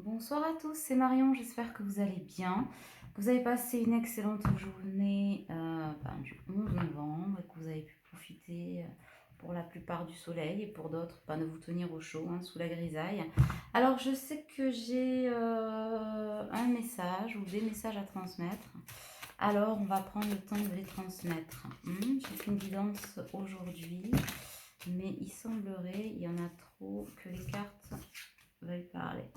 Bonsoir à tous, c'est Marion, j'espère que vous allez bien. Vous avez passé une excellente journée du 11 novembre et que vous avez pu profiter pour la plupart du soleil et pour d'autres de vous tenir au chaud sous la grisaille. Alors je sais que j'ai un message ou des messages à transmettre. Alors on va prendre le temps de les transmettre. J'ai fait une guidance aujourd'hui, mais il semblerait, il y en a trop, que les cartes veuillent parler.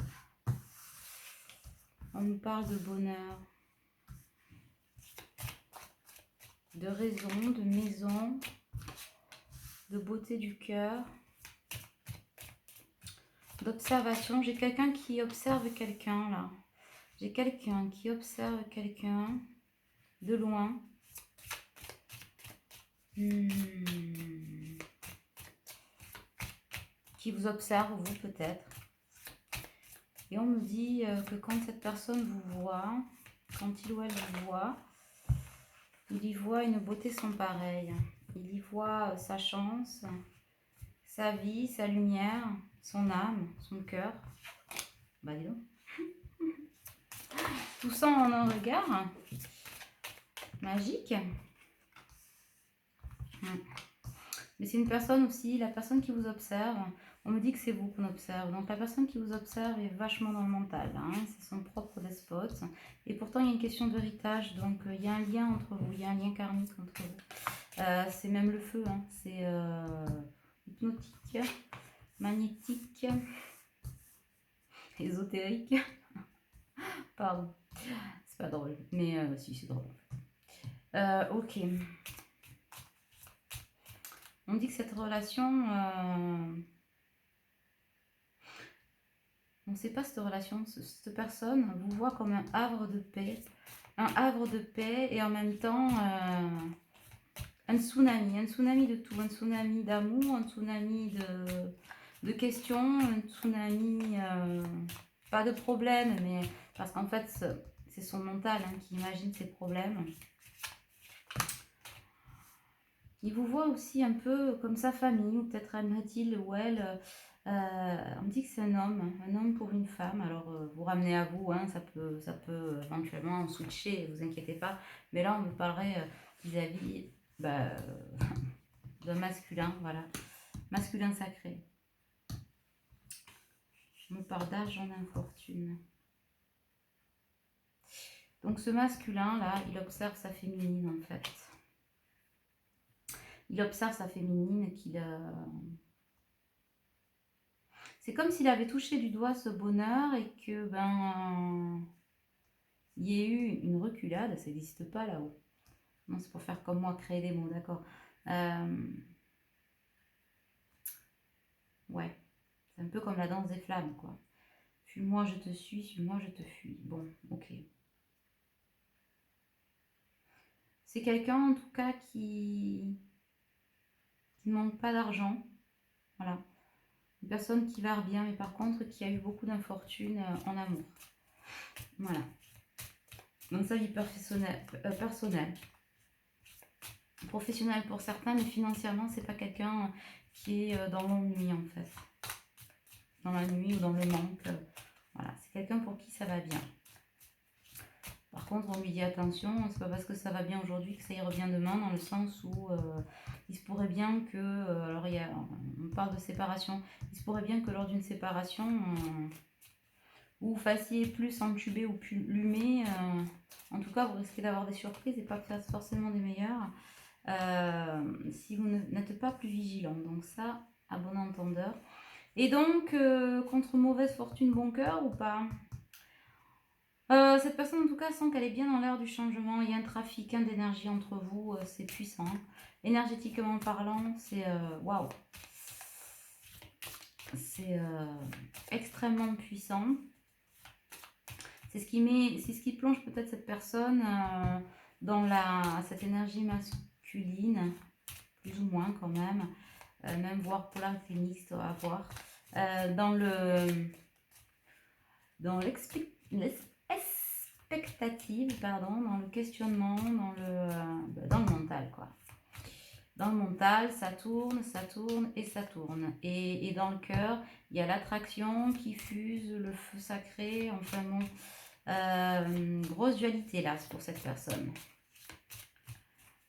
On nous parle de bonheur, de raison, de maison, de beauté du cœur, d'observation. J'ai quelqu'un qui observe quelqu'un là. J'ai quelqu'un qui observe quelqu'un de loin. Qui vous observe, vous peut-être. Et on me dit que quand cette personne vous voit, quand il ou elle vous voit, il y voit une beauté sans pareille. Il y voit sa chance, sa vie, sa lumière, son âme, son cœur. Bah dis donc. Tout ça en un regard. Magique. Mais c'est une personne aussi, la personne qui vous observe. On me dit que c'est vous qu'on observe. Donc la personne qui vous observe est vachement dans le mental. C'est son propre despote. Et pourtant il y a une question d'héritage. Donc il y a un lien entre vous. Il y a un lien karmique entre vous. C'est même le feu. C'est hypnotique, magnétique, ésotérique. Pardon. C'est pas drôle. Mais si, c'est drôle. Ok. On dit que cette relation... on ne sait pas cette relation. Cette personne vous voit comme un havre de paix. Un havre de paix et en même temps... un tsunami de tout. Un tsunami d'amour, un tsunami de questions, un tsunami... pas de problèmes, mais... Parce qu'en fait, c'est son mental qui imagine ses problèmes. Il vous voit aussi un peu comme sa famille, ou peut-être aimerait-il ou elle. On me dit que c'est un homme pour une femme. Alors vous ramenez à vous, ça peut éventuellement switcher, vous inquiétez pas. Mais là, on me parlerait vis-à-vis d'un masculin, voilà, masculin sacré. On me parle d'argent d'infortune. Donc ce masculin là, il observe sa féminine en fait. Il observe sa féminine qu'il a... C'est comme s'il avait touché du doigt ce bonheur et que, il y ait eu une reculade, ça n'existe pas là-haut. Non, c'est pour faire comme moi, créer des mots, d'accord. Ouais, c'est un peu comme la danse des flammes, quoi. Suis-moi, je te suis-moi, je te fuis. Bon, ok. C'est quelqu'un, en tout cas, qui ne manque pas d'argent. Voilà. Une personne qui va bien, mais par contre, qui a eu beaucoup d'infortune en amour. Voilà. Dans sa vie personnelle. Professionnelle pour certains, mais financièrement, c'est pas quelqu'un qui est dans l'ennui, en fait. Dans la nuit ou dans le manque. Voilà. C'est quelqu'un pour qui ça va bien. Par contre, on lui dit attention, c'est pas parce que ça va bien aujourd'hui que ça y revient demain, dans le sens où il se pourrait bien que, alors on parle de séparation, il se pourrait bien que lors d'une séparation, vous fassiez plus entubé ou plus lumé, en tout cas vous risquez d'avoir des surprises et pas forcément des meilleures, si vous n'êtes pas plus vigilant. Donc ça, à bon entendeur. Et donc, contre mauvaise fortune, bon cœur ou pas? Cette personne en tout cas sent qu'elle est bien dans l'heure du changement. Il y a un trafic d'énergie entre vous, c'est puissant. Énergétiquement parlant, c'est waouh. C'est extrêmement puissant. C'est ce qui plonge peut-être cette personne dans cette énergie masculine, plus ou moins quand même, même voire polarité mixte à voir, dans l'expectative, dans le questionnement, dans le mental, quoi. Dans le mental, ça tourne et ça tourne. Et dans le cœur, il y a l'attraction qui fuse, le feu sacré, enfin bon, grosse dualité là pour cette personne.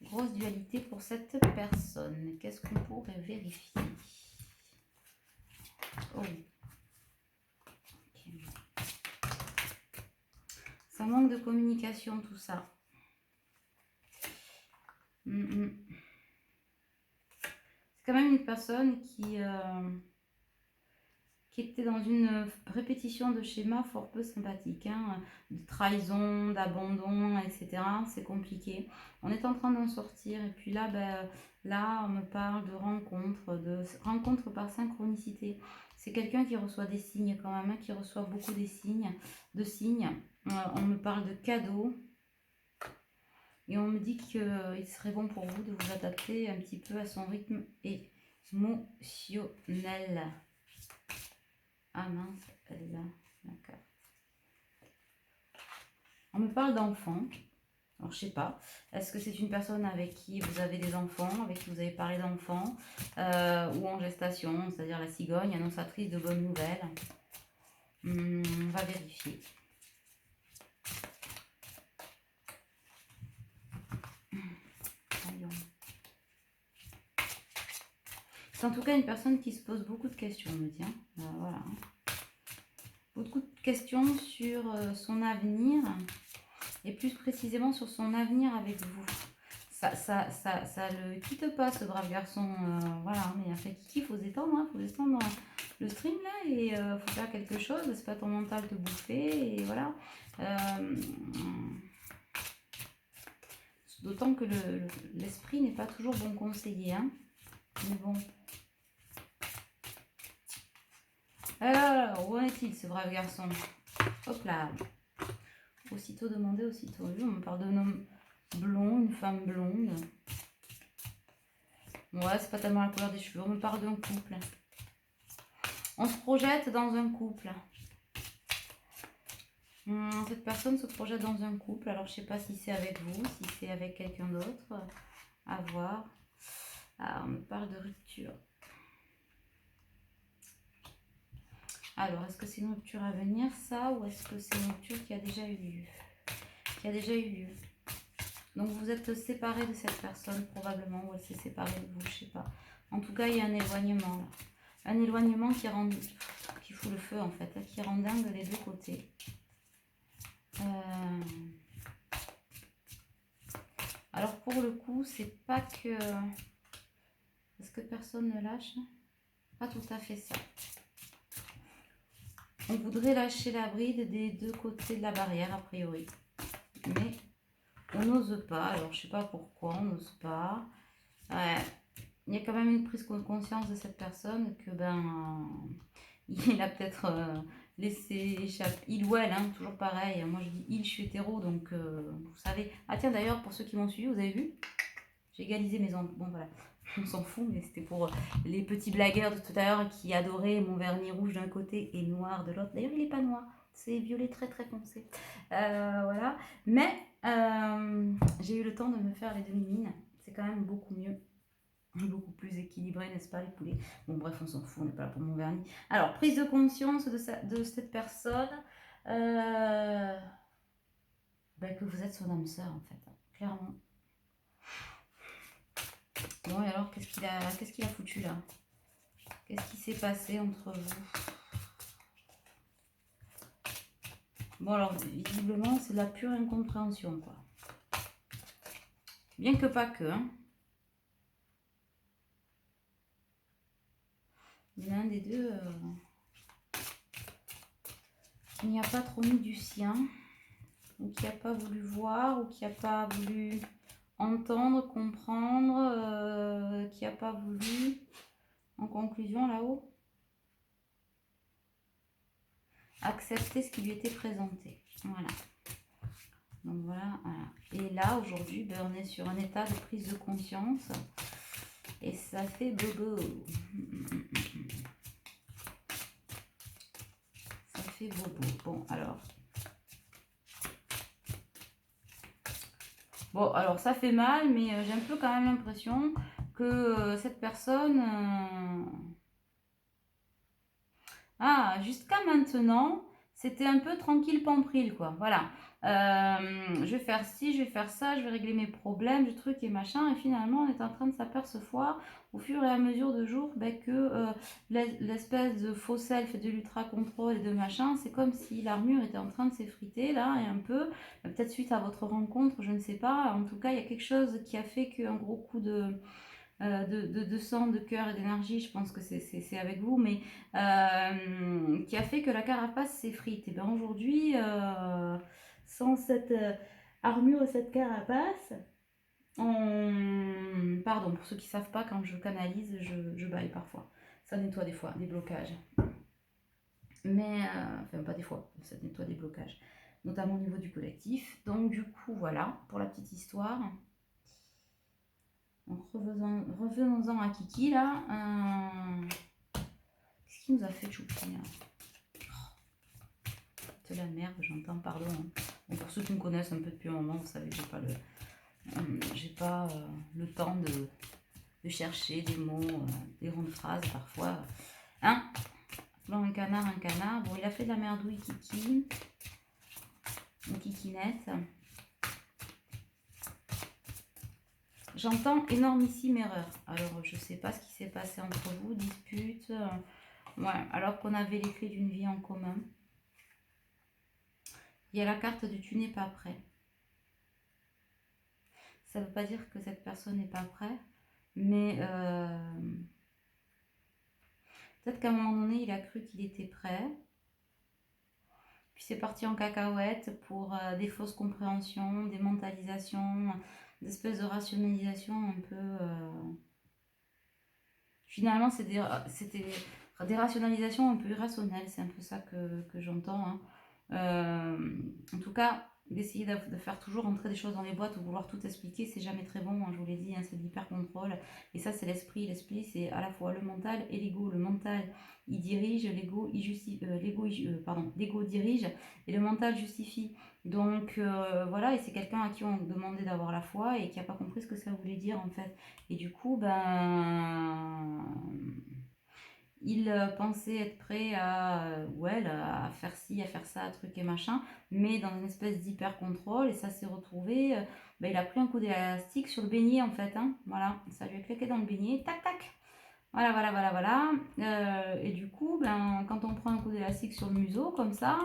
Grosse dualité pour cette personne. Qu'est-ce qu'on pourrait vérifier? Oh. Okay. Ça manque de communication tout ça. C'est quand même une personne qui était dans une répétition de schémas fort peu sympathiques, hein, de trahison, d'abandon, etc. C'est compliqué. On est en train d'en sortir et puis là, là, on me parle de rencontres par synchronicité. C'est quelqu'un qui reçoit des signes quand même, hein, qui reçoit beaucoup de signes. On me parle de cadeaux. Et on me dit qu'il serait bon pour vous de vous adapter un petit peu à son rythme émotionnel. Ah mince, elle est là. D'accord. On me parle d'enfants. Alors je sais pas. Est-ce que c'est une personne avec qui vous avez des enfants, avec qui vous avez parlé d'enfants, ou en gestation, c'est-à-dire la cigogne, annonçatrice de bonnes nouvelles. On va vérifier. C'est en tout cas une personne qui se pose beaucoup de questions, me dit. Voilà. Beaucoup de questions sur son avenir et plus précisément sur son avenir avec vous. Ça le quitte pas, ce brave garçon. Voilà, mais après Kiki, il faut se détendre, hein, faut descendre dans le stream là et faut faire quelque chose. C'est pas ton mental te bouffer et voilà. D'autant que l'esprit n'est pas toujours bon conseiller, hein. Mais bon. Alors, où en est-il ce brave garçon? Hop là. Aussitôt demandé, aussitôt vu. On me parle d'un homme blond, une femme blonde. Ouais, c'est pas tellement la couleur des cheveux. On me parle d'un couple. On se projette dans un couple. Cette personne se projette dans un couple. Alors, je sais pas si c'est avec vous, si c'est avec quelqu'un d'autre. À voir. Ah, on me parle de rupture. Alors, est-ce que c'est une rupture à venir, ça, ou est-ce que c'est une rupture qui a déjà eu lieu? Donc, vous êtes séparés de cette personne, probablement, ou elle s'est séparée de vous, je sais pas. En tout cas, il y a un éloignement, là. Un éloignement qui fout le feu, en fait, hein, qui rend dingue les deux côtés. Alors, pour le coup, c'est pas que... Est-ce que personne ne lâche? Pas tout à fait ça. On voudrait lâcher la bride des deux côtés de la barrière, a priori. Mais on n'ose pas. Alors, je sais pas pourquoi on n'ose pas. Ouais. Il y a quand même une prise de conscience de cette personne que, il a peut-être laissé échapper. Il ou elle, hein, toujours pareil. Moi, je dis il, je suis hétéro, donc vous savez. Ah tiens, d'ailleurs, pour ceux qui m'ont suivi, vous avez vu? J'ai égalisé mes enfants. Bon, voilà. On s'en fout, mais c'était pour les petits blagueurs de tout à l'heure qui adoraient mon vernis rouge d'un côté et noir de l'autre. D'ailleurs, il n'est pas noir, c'est violet très très foncé. Voilà. Mais j'ai eu le temps de me faire les demi-mines. C'est quand même beaucoup mieux. Beaucoup plus équilibré, n'est-ce pas, les poulets? Bon, bref, on s'en fout, on n'est pas là pour mon vernis. Alors, prise de conscience de cette personne. Que vous êtes son âme sœur, en fait, clairement. Bon, et alors, qu'est-ce qu'il a foutu là? Qu'est-ce qui s'est passé entre vous? Bon, alors, visiblement, c'est de la pure incompréhension, quoi. Bien que pas que, hein. Il y en a un des deux qui n'y a pas trop mis du sien, ou qui n'a pas voulu voir, ou qui n'a pas voulu entendre, comprendre, qui n'a pas voulu, en conclusion, là-haut, accepter ce qui lui était présenté. Voilà. Donc voilà, voilà. Et là, aujourd'hui, on est sur un état de prise de conscience. Et ça fait bobo. Ça fait bobo. Bon, alors. Bon, alors ça fait mal, mais j'ai un peu quand même l'impression que cette personne... Ah, jusqu'à maintenant, c'était un peu tranquille pampril, quoi. Voilà. Je vais faire ci, je vais faire ça, je vais régler mes problèmes, du truc et machin. Et finalement, on est en train de s'apercevoir, au fur et à mesure de jours, ben, que l'espèce de faux self et de l'ultra-contrôle et de machin, c'est comme si l'armure était en train de s'effriter, là, et un peu, peut-être suite à votre rencontre, je ne sais pas. En tout cas, il y a quelque chose qui a fait qu'un gros coup de sang, de cœur et d'énergie, je pense que c'est avec vous, mais qui a fait que la carapace s'effrite. Et bien aujourd'hui, sans cette armure et cette carapace, pardon, pour ceux qui ne savent pas, quand je canalise, je baille parfois. Ça nettoie des fois des blocages. Mais, enfin pas des fois, ça nettoie des blocages, notamment au niveau du collectif. Donc du coup, voilà, pour la petite histoire. Donc revenons-en à Kiki là. Qu'est-ce qu'il nous a fait Choupi là? C'est la merde, j'entends, pardon. Bon, pour ceux qui me connaissent un peu depuis un moment, vous savez que j'ai pas le temps de chercher des mots, des rondes phrases parfois. Hein? Bon, un canard. Bon, il a fait de la merdouille Kiki. Une kikinette. J'entends énormissime erreur. Alors, je sais pas ce qui s'est passé entre vous, dispute. Ouais, alors qu'on avait les clés d'une vie en commun. Il y a la carte du tu n'es pas prêt. Ça ne veut pas dire que cette personne n'est pas prête, mais peut-être qu'à un moment donné, il a cru qu'il était prêt. Puis c'est parti en cacahuète pour des fausses compréhensions, des mentalisations, des espèces de rationalisation un peu... Finalement, c'était des rationalisations un peu irrationnelles, c'est un peu ça que j'entends. Hein. En tout cas, d'essayer de faire toujours rentrer des choses dans les boîtes ou vouloir tout expliquer, c'est jamais très bon, hein, je vous l'ai dit, hein, c'est de l'hyper-contrôle. Et ça, c'est l'esprit. L'esprit, c'est à la fois le mental et l'ego. Le mental, il dirige, l'ego, il justifie, l'ego dirige et le mental justifie. Donc voilà, et c'est quelqu'un à qui on demandait d'avoir la foi et qui n'a pas compris ce que ça voulait dire en fait. Et du coup, ben, il pensait être prêt à faire ci, à faire ça, à truc et machin, mais dans une espèce d'hyper contrôle, et ça s'est retrouvé, ben, il a pris un coup d'élastique sur le beignet en fait, hein, voilà, ça lui a claqué dans le beignet, tac tac, voilà, et du coup, ben, quand on prend un coup d'élastique sur le museau, comme ça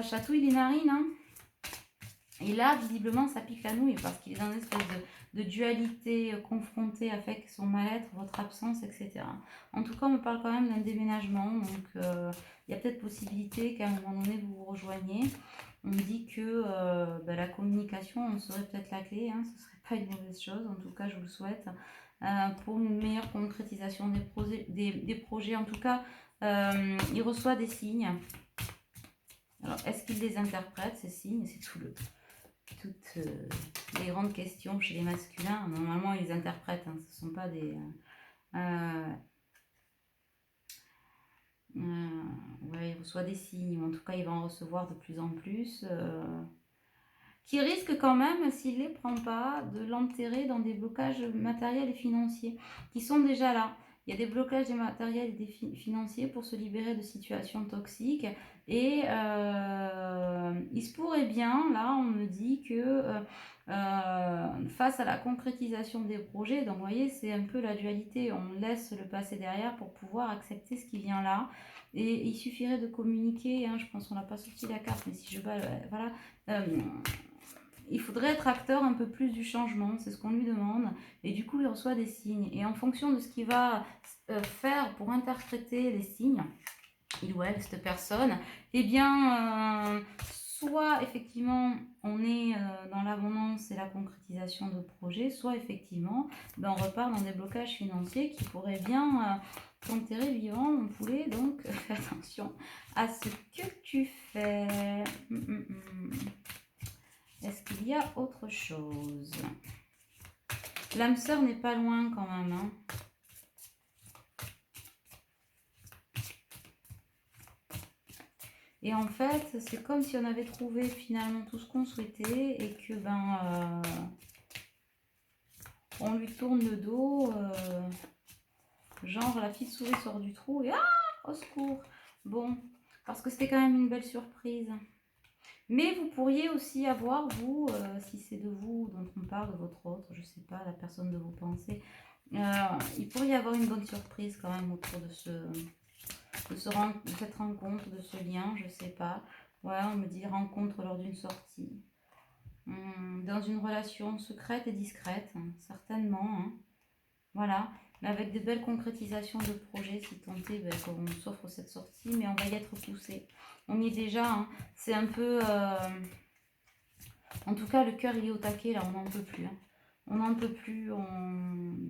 chatouille les narines, hein. Et là, visiblement, ça pique la nouille parce qu'il est dans une espèce de dualité confrontée avec son mal-être, votre absence, etc. En tout cas, on me parle quand même d'un déménagement. Donc, il y a peut-être possibilité qu'à un moment donné, vous vous rejoigniez. On me dit que la communication serait peut-être la clé. Hein, ce ne serait pas une mauvaise chose. En tout cas, je vous le souhaite. Pour une meilleure concrétisation des projets. En tout cas, il reçoit des signes. Alors, est-ce qu'il les interprète, ces signes? C'est toutes les grandes questions chez les masculins. Normalement, ils les interprètent. Hein, ce ne sont pas des... ouais, il reçoit des signes, ou en tout cas, il va en recevoir de plus en plus. Qui risque quand même, s'il ne les prend pas, de l'enterrer dans des blocages matériels et financiers qui sont déjà là. Il y a des blocages des matériels et des financiers pour se libérer de situations toxiques. Et il se pourrait bien, là, on me dit que face à la concrétisation des projets, donc vous voyez, c'est un peu la dualité. On laisse le passé derrière pour pouvoir accepter ce qui vient là. Et il suffirait de communiquer, hein, je pense qu'on n'a pas sorti la carte, mais si je bats, voilà. Il faudrait être acteur un peu plus du changement, c'est ce qu'on lui demande, et du coup il reçoit des signes, et en fonction de ce qu'il va faire pour interpréter les signes, il ou elle, cette personne, eh bien, soit effectivement on est dans l'abondance et la concrétisation de projets, soit effectivement ben, on repart dans des blocages financiers qui pourraient bien t'enterrer vivant, mon poulet, donc fais attention à ce que tu fais. Est-ce qu'il y a autre chose? L'âme sœur n'est pas loin quand même. Hein. Et en fait, c'est comme si on avait trouvé finalement tout ce qu'on souhaitait et que on lui tourne le dos, genre la petite souris sort du trou et au secours. Bon, parce que c'était quand même une belle surprise. Mais vous pourriez aussi avoir, vous, si c'est de vous dont on parle, de votre autre, je sais pas, la personne de vos pensées, il pourrait y avoir une bonne surprise quand même autour de cette rencontre, de ce lien, je sais pas. Ouais, on me dit rencontre lors d'une sortie. Dans une relation secrète et discrète, hein, certainement. Hein. Voilà, mais avec de belles concrétisations de projets, si tant est ben, qu'on s'offre cette sortie, mais on va y être poussé. On y est déjà, hein. C'est un peu... En tout cas, le cœur, il est au taquet, là, on n'en peut plus. Hein. On n'en peut plus,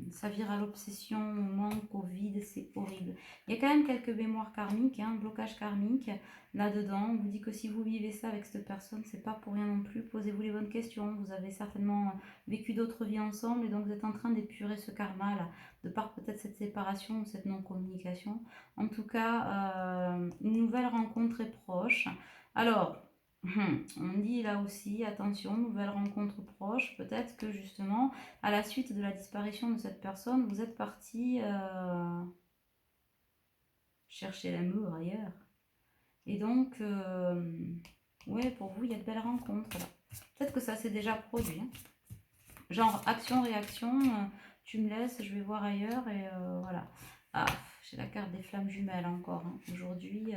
ça vire à l'obsession, au manque, au vide, c'est horrible. Il y a quand même quelques mémoires karmiques, hein, blocage karmique là-dedans. On vous dit que si vous vivez ça avec cette personne, c'est pas pour rien non plus. Posez-vous les bonnes questions. Vous avez certainement vécu d'autres vies ensemble et donc vous êtes en train d'épurer ce karma-là, de par peut-être cette séparation ou cette non-communication. En tout cas, une nouvelle rencontre est proche. Alors, on dit là aussi, attention, nouvelle rencontre proche. Peut-être que justement, à la suite de la disparition de cette personne, vous êtes parti chercher l'amour ailleurs. Et donc, ouais, pour vous, il y a de belles rencontres là. Peut-être que ça s'est déjà produit. Hein. Genre, action-réaction, tu me laisses, je vais voir ailleurs et voilà. Ah, j'ai la carte des flammes jumelles encore. Hein. Aujourd'hui,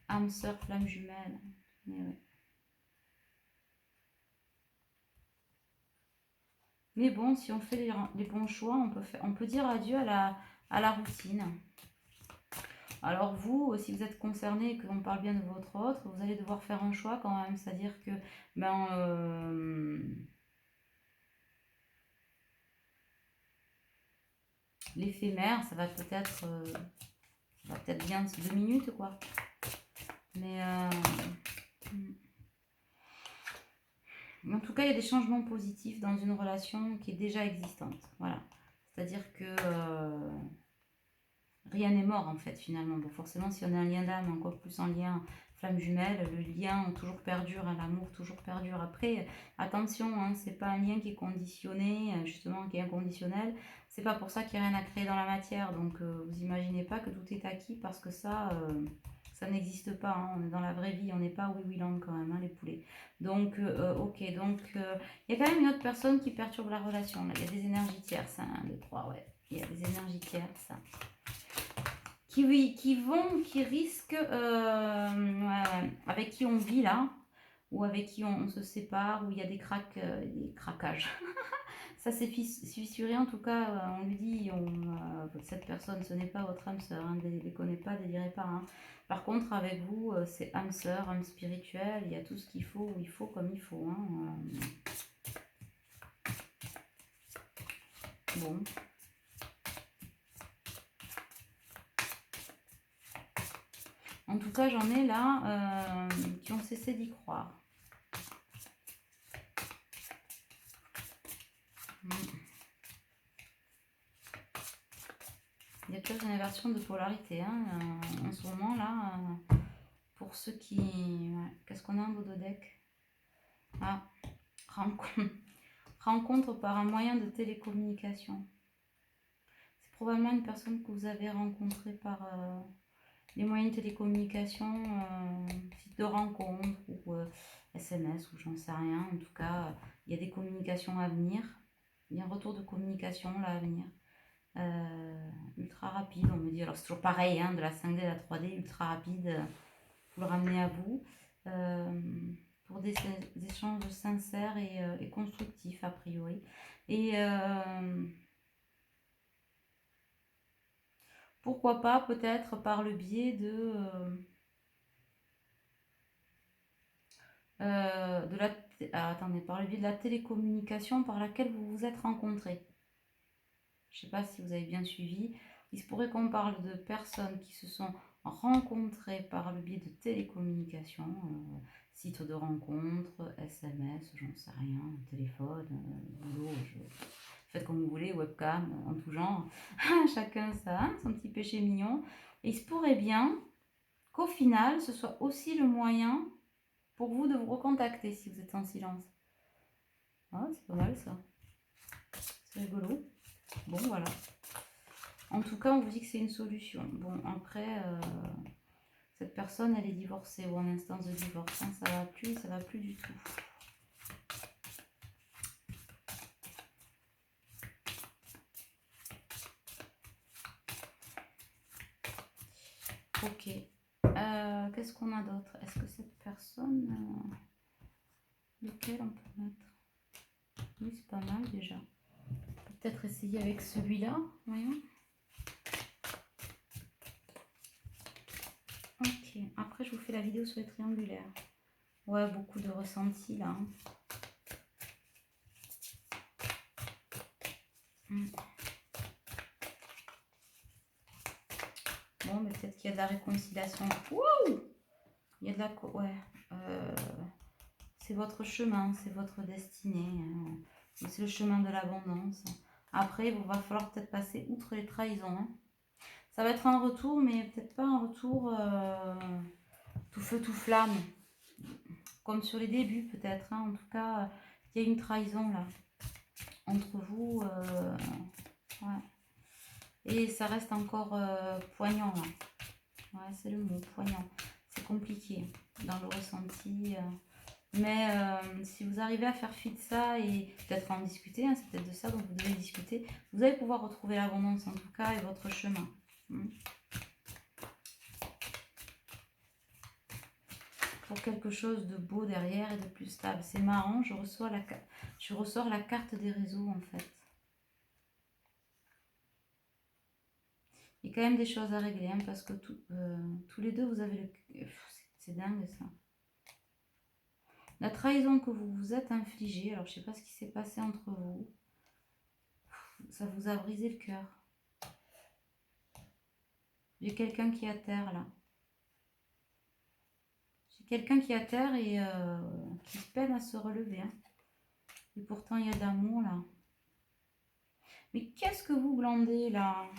âme sœur, flamme jumelle. Mais ouais. Mais bon, si on fait les bons choix, on peut dire adieu à la routine. Alors vous, si vous êtes concerné et qu'on parle bien de votre autre, vous allez devoir faire un choix quand même. C'est-à-dire que l'éphémère, ça va peut-être bien 2 minutes, quoi. Mais en tout cas, il y a des changements positifs dans une relation qui est déjà existante. Voilà. C'est-à-dire que rien n'est mort en fait finalement. Bon, forcément, si on a un lien d'âme, encore plus en lien flamme jumelle, le lien toujours perdure, hein, l'amour toujours perdure. Après, attention, hein, c'est pas un lien qui est conditionné, justement, qui est inconditionnel. C'est pas pour ça qu'il n'y a rien à créer dans la matière. Donc, vous imaginez pas que tout est acquis parce que ça n'existe pas. Hein. On est dans la vraie vie, on n'est pas oui land quand même, hein, les poulets. Donc, ok, donc il y a quand même une autre personne qui perturbe la relation. Là. Il y a des énergies tierces, 1, 2, 3, ouais. Il y a des énergies tierces. Qui risquent, avec qui on vit là, ou avec qui on se sépare, où il y a des craquages. Ça s'est fissuré en tout cas, on lui dit, cette personne, ce n'est pas votre âme sœur, hein, ne déconnez pas, délirez pas. Hein. Par contre, avec vous, c'est âme sœur, âme spirituelle, il y a tout ce qu'il faut, où il faut, comme il faut. Hein. Bon. En tout cas, j'en ai là qui ont cessé d'y croire. Il y a peut-être une inversion de polarité hein, en ce moment là. Pour ceux qui... Ouais. Qu'est-ce qu'on a en dos de deck? Ah, rencontre par un moyen de télécommunication. C'est probablement une personne que vous avez rencontrée par les moyens de télécommunication, site de rencontre ou SMS ou j'en sais rien. En tout cas, il y a des communications à venir. Il y a un retour de communication là à venir. Ultra rapide, on me dit. Alors c'est toujours pareil, hein, de la 5D à la 3D, ultra rapide, pour le ramener à vous. Pour des échanges sincères et constructifs a priori. Et pourquoi pas peut-être par le biais par le biais de la télécommunication par laquelle vous vous êtes rencontrés. Je ne sais pas si vous avez bien suivi. Il se pourrait qu'on parle de personnes qui se sont rencontrées par le biais de télécommunication, site de rencontre, SMS, j'en sais rien, téléphone, boulot, faites comme vous voulez, webcam, en tout genre. Chacun ça, son petit péché mignon. Et il se pourrait bien qu'au final, ce soit aussi le moyen pour vous de vous recontacter si vous êtes en silence. Ah, c'est pas mal ça. C'est rigolo. Bon, voilà. En tout cas, on vous dit que c'est une solution. Bon, après, cette personne, elle est divorcée ou en instance de divorce. Hein, ça va plus du tout. Ok. Qu'est-ce qu'on a d'autre? Est-ce que cette personne... lequel on peut mettre? Oui, c'est pas mal déjà. Peut-être essayer avec celui-là. Voyons. Ok. Après, je vous fais la vidéo sur les triangulaires. Ouais, beaucoup de ressentis là. Hein. Bon, mais peut-être qu'il y a de la réconciliation. Wouh! Il y a de la... Ouais. C'est votre chemin, c'est votre destinée. C'est le chemin de l'abondance. Après, il va falloir peut-être passer outre les trahisons. Hein. Ça va être un retour, mais peut-être pas un retour tout feu, tout flamme. Comme sur les débuts, peut-être. Hein. En tout cas, il y a une trahison là. Entre vous. Ouais. Et ça reste encore poignant là. Ouais, c'est le mot, poignant. C'est compliqué dans le ressenti. Mais si vous arrivez à faire fi de ça et peut-être en discuter, hein, c'est peut-être de ça dont vous devez discuter, vous allez pouvoir retrouver l'abondance en tout cas et votre chemin. Pour quelque chose de beau derrière et de plus stable. C'est marrant, je ressors la carte des réseaux en fait. Il y a quand même des choses à régler hein, parce que tous les deux vous avez le... C'est dingue ça. La trahison que vous vous êtes infligée, alors je ne sais pas ce qui s'est passé entre vous, ça vous a brisé le cœur. J'ai quelqu'un qui est à terre là. J'ai quelqu'un qui est à terre et qui peine à se relever. Hein. Et pourtant il y a de l'amour là. Mais qu'est-ce que vous glandez là?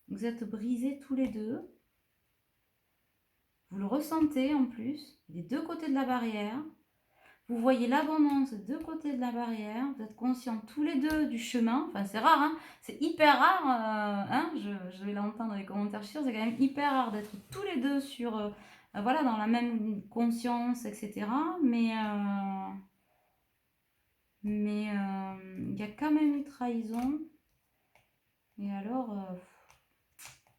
Vous êtes brisés tous les deux. Vous le ressentez en plus, des deux côtés de la barrière. Vous voyez l'abondance des deux côtés de la barrière. Vous êtes conscients tous les deux du chemin. Enfin, c'est rare, hein, c'est hyper rare. Hein, je vais l'entendre dans les commentaires, je suis sûre. C'est quand même hyper rare d'être tous les deux sur, voilà, dans la même conscience, etc. Mais il y a quand même eu trahison. Et alors,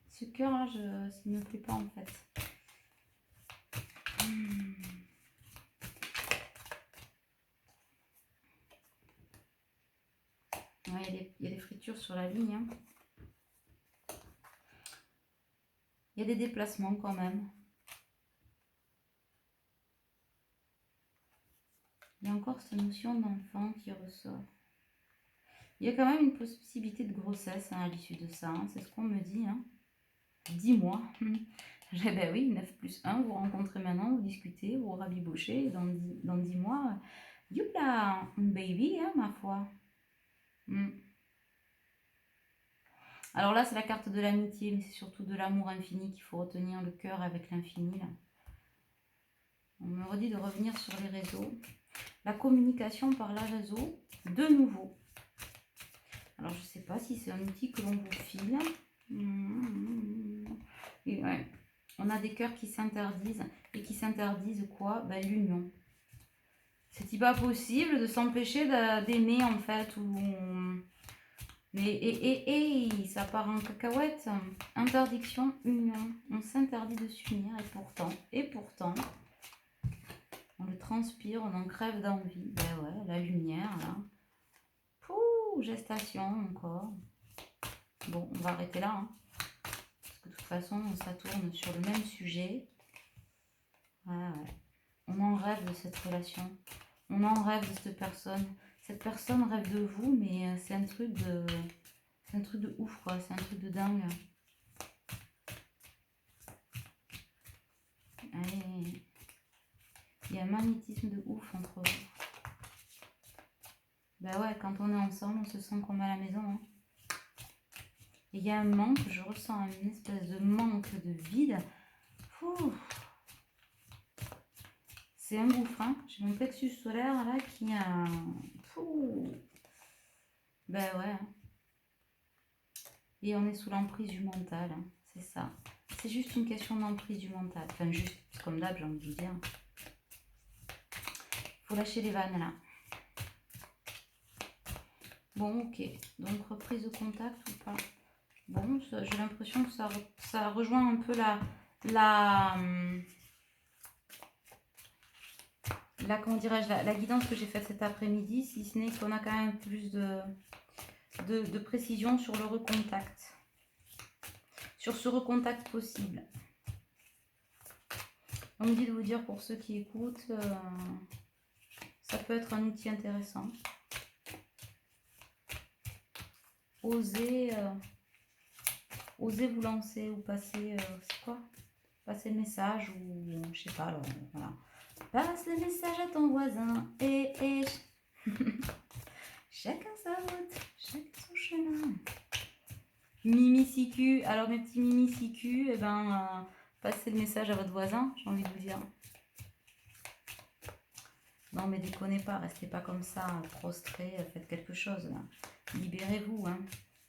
ce cœur-là, ça ne me plaît pas en fait. Ouais, il y a des fritures sur la ligne. Hein. Il y a des déplacements quand même. Il y a encore cette notion d'enfant qui ressort. Il y a quand même une possibilité de grossesse hein, à l'issue de ça. Hein. C'est ce qu'on me dit. Hein. 10 mois. Ben oui, 9 plus 1. Vous rencontrez maintenant, vous discutez, vous rabibochez. Dans 10 mois, youpla, un baby, hein, ma foi. Alors là, c'est la carte de l'amitié, mais c'est surtout de l'amour infini qu'il faut retenir, le cœur avec l'infini. On me redit de revenir sur les réseaux. La communication par les réseaux, de nouveau. Alors, je ne sais pas si c'est un outil que l'on vous file. Et ouais. On a des cœurs qui s'interdisent. Et qui s'interdisent quoi? Ben, l'union. C'est pas possible de s'empêcher d'aimer, en fait. Mais ça part en cacahuète. Interdiction, union. On s'interdit de s'unir. Et pourtant, on le transpire, on en crève d'envie. Ben ouais, la lumière, là. Pouh, gestation encore. Bon, on va arrêter là. Hein. Parce que de toute façon, ça tourne sur le même sujet. Ouais. On en rêve de cette relation. On en rêve de cette personne. Cette personne rêve de vous, mais c'est un truc de... C'est un truc de ouf, quoi. C'est un truc de dingue. Allez. Il y a un magnétisme de ouf entre vous. Ben ouais, quand on est ensemble, on se sent comme à la maison. Hein. Et il y a un manque, je ressens une espèce de manque de vide. c'est un gouffre. Hein. J'ai mon plexus solaire là qui a... Ben ouais. Hein. Et on est sous l'emprise du mental. Hein. C'est ça. C'est juste une question d'emprise du mental. Enfin, juste comme d'hab, j'ai envie de dire. Faut lâcher les vannes là. Bon, ok. Donc, reprise de contact ou pas? Bon, j'ai l'impression que ça rejoint un peu comment dirais-je, la guidance que j'ai faite cet après-midi, si ce n'est qu'on a quand même plus de précision sur le recontact. Sur ce recontact possible. On me dit de vous dire pour ceux qui écoutent, ça peut être un outil intéressant. Osez vous lancer ou passer, c'est quoi? Passer le message ou je sais pas, alors, voilà. Passe le message à ton voisin et chacun sa route, chacun son chemin. Mimi Sicu, alors mes petits Mimi Sicu, eh ben, passez le message à votre voisin, j'ai envie de vous dire. Non mais déconnez pas, restez pas comme ça, prostrés, faites quelque chose. Libérez-vous, hein.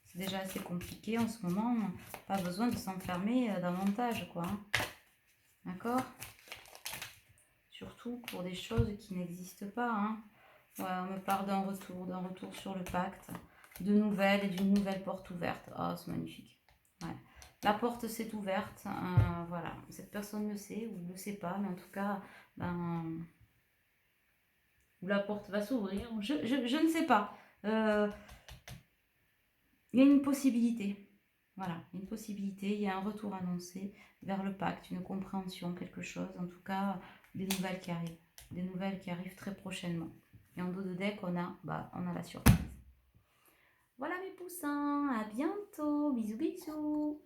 C'est déjà assez compliqué en ce moment, pas besoin de s'enfermer davantage, quoi. Hein. D'accord? Surtout pour des choses qui n'existent pas. Hein. Ouais, on me parle d'un retour sur le pacte, de nouvelles et d'une nouvelle porte ouverte. Oh, c'est magnifique. Ouais. La porte s'est ouverte, voilà. Cette personne le sait ou ne le sait pas, mais en tout cas, ben, où la porte va s'ouvrir, je ne sais pas. Il y a une possibilité. Voilà, une possibilité, il y a un retour annoncé vers le pacte, une compréhension, quelque chose. En tout cas, des nouvelles qui arrivent. Des nouvelles qui arrivent très prochainement. Et en dos de deck, on a la surprise. Voilà mes poussins, à bientôt. Bisous bisous.